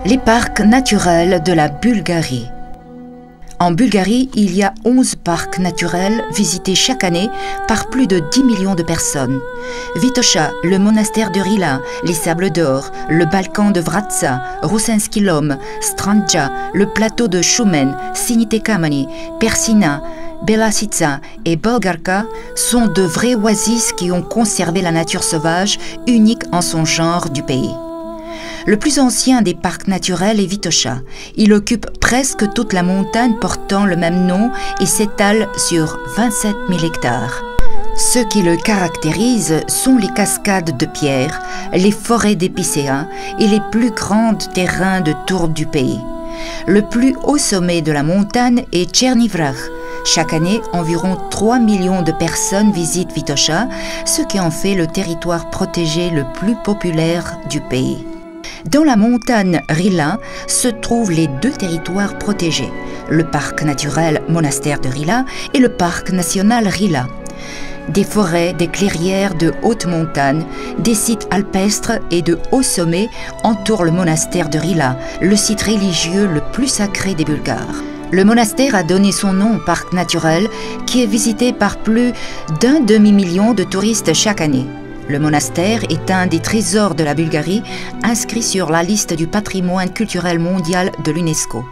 Les parcs naturels de la Bulgarie. En Bulgarie, il y a 11 parcs naturels visités chaque année par plus de 10 millions de personnes. Vitocha, le monastère de Rila, les Sables d'Or, le Balkan de Vratsa, Rusenski Lom, Strandja, le plateau de Shumen, Sinite Kamani, Persina, Belasica et Bolgarka sont de vraies oasis qui ont conservé la nature sauvage, unique en son genre du pays. Le plus ancien des parcs naturels est Vitocha. Il occupe presque toute la montagne portant le même nom et s'étale sur 27 000 hectares. Ce qui le caractérise sont les cascades de pierre, les forêts d'épicéas et les plus grands terrains de tourbe du pays. Le plus haut sommet de la montagne est Tchernivrach. Chaque année, environ 3 millions de personnes visitent Vitocha, ce qui en fait le territoire protégé le plus populaire du pays. Dans la montagne Rila se trouvent les deux territoires protégés, le parc naturel monastère de Rila et le parc national Rila. Des forêts, des clairières de haute montagne, des sites alpestres et de hauts sommets entourent le monastère de Rila, le site religieux le plus sacré des Bulgares. Le monastère a donné son nom au parc naturel qui est visité par plus d'un demi-million de touristes chaque année. Le monastère est un des trésors de la Bulgarie, inscrit sur la liste du patrimoine culturel mondial de l'UNESCO.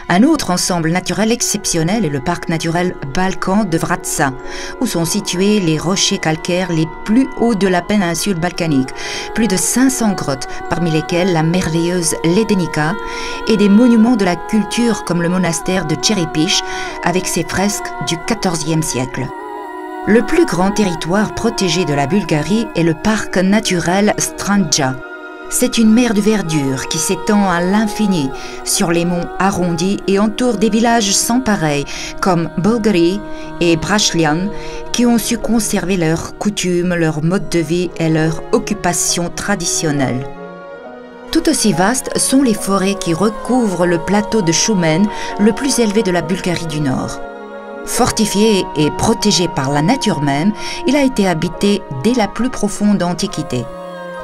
Un autre ensemble naturel exceptionnel est le parc naturel Balkan de Vratsa, où sont situés les rochers calcaires les plus hauts de la péninsule balkanique, plus de 500 grottes, parmi lesquelles la merveilleuse Ledenica, et des monuments de la culture comme le monastère de Tcheripich, avec ses fresques du XIVe siècle. Le plus grand territoire protégé de la Bulgarie est le parc naturel Strandja. C'est une mer de verdure qui s'étend à l'infini sur les monts arrondis et entoure des villages sans pareil comme Bolgari et Brashlian qui ont su conserver leurs coutumes, leur mode de vie et leur occupation traditionnelle. Tout aussi vastes sont les forêts qui recouvrent le plateau de Shumen, le plus élevé de la Bulgarie du Nord. Fortifié et protégé par la nature même, il a été habité dès la plus profonde antiquité.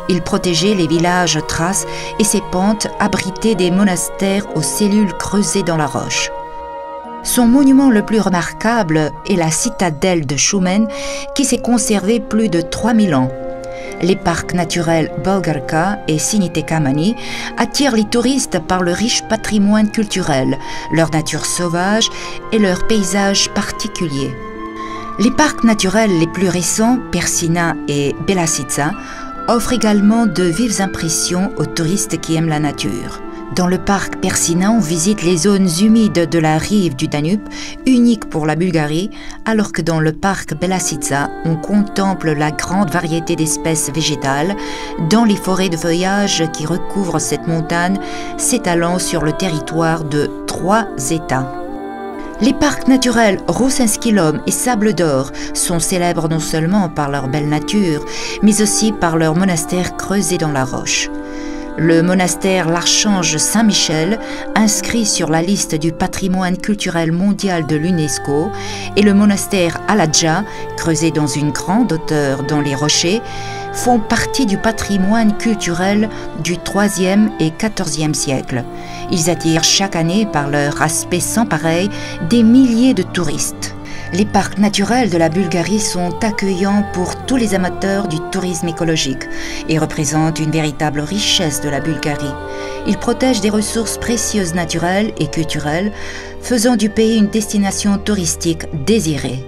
Il protégeait les villages thraces et ses pentes abritaient des monastères aux cellules creusées dans la roche. Son monument le plus remarquable est la citadelle de Shumen qui s'est conservée plus de 3000 ans. Les parcs naturels Bolgarka et Sinite Kamani attirent les touristes par le riche patrimoine culturel, leur nature sauvage et leurs paysages particuliers. Les parcs naturels les plus récents, Persina et Belasica, offrent également de vives impressions aux touristes qui aiment la nature. Dans le parc Persina, on visite les zones humides de la rive du Danube, unique pour la Bulgarie, alors que dans le parc Belasica, on contemple la grande variété d'espèces végétales dans les forêts de feuillage qui recouvrent cette montagne, s'étalant sur le territoire de 3 États. Les parcs naturels Rusenski Lom et Sables d'Or sont célèbres non seulement par leur belle nature, mais aussi par leurs monastères creusés dans la roche. Le monastère l'Archange Saint-Michel, inscrit sur la liste du patrimoine culturel mondial de l'UNESCO, et le monastère Aladja, creusé dans une grande hauteur dans les rochers, font partie du patrimoine culturel du IIIe et XIVe siècle. Ils attirent chaque année, par leur aspect sans pareil, des milliers de touristes. Les parcs naturels de la Bulgarie sont accueillants pour tous les amateurs du tourisme écologique et représentent une véritable richesse de la Bulgarie. Ils protègent des ressources précieuses naturelles et culturelles, faisant du pays une destination touristique désirée.